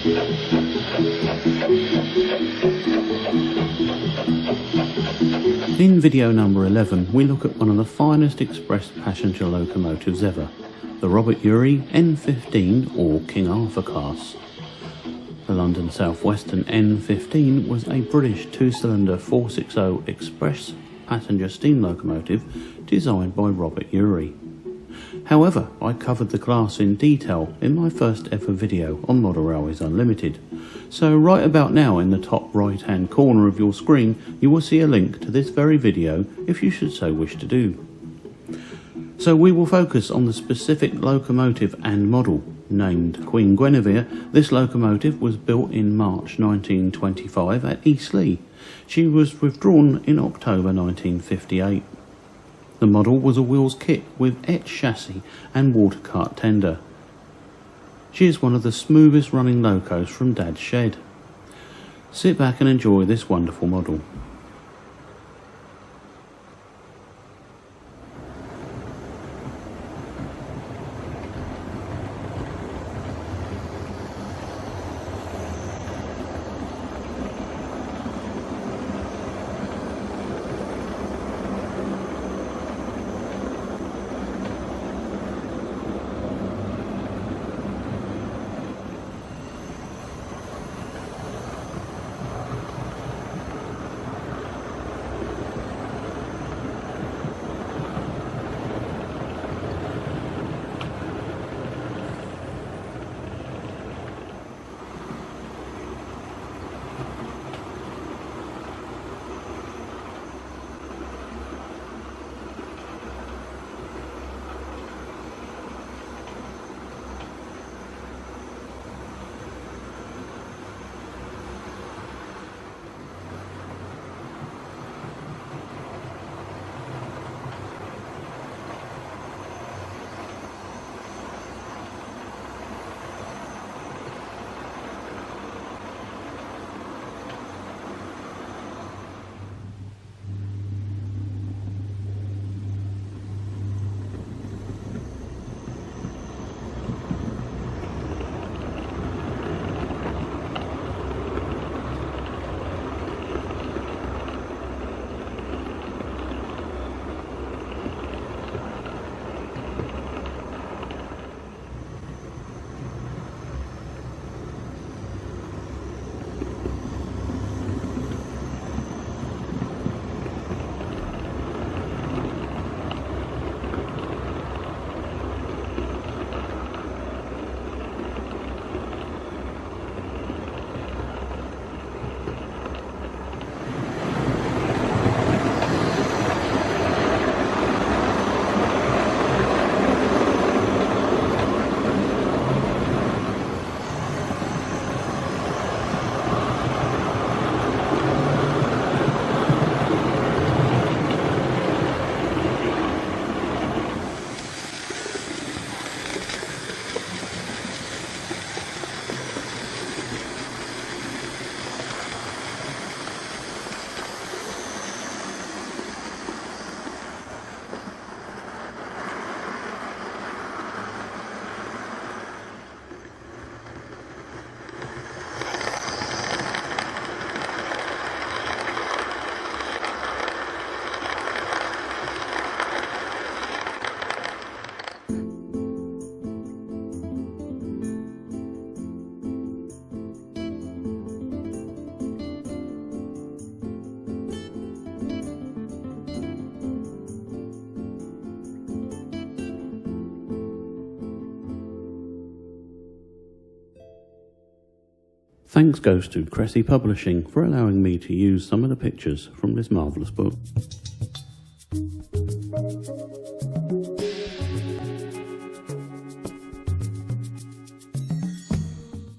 In video number 11, we look at one of the finest express passenger locomotives ever, the Robert Urie N15 or King Arthur class. The London South Western N15 was a British two-cylinder 460 express passenger steam locomotive designed by Robert Urie. However, I covered the class in detail in my first ever video on Model Railways Unlimited, so right about now in the top right hand corner of your screen you will see a link to this very video if you should so wish to do. So we will focus on the specific locomotive and model. Named Queen Guinevere, this locomotive was built in March 1925 at Eastleigh. She was withdrawn in October 1958. The model was a wheels kit with etched chassis and water cart tender. She is one of the smoothest running locos from Dad's shed. Sit back and enjoy this wonderful model. Thanks goes to Cressy Publishing for allowing me to use some of the pictures from this marvellous book.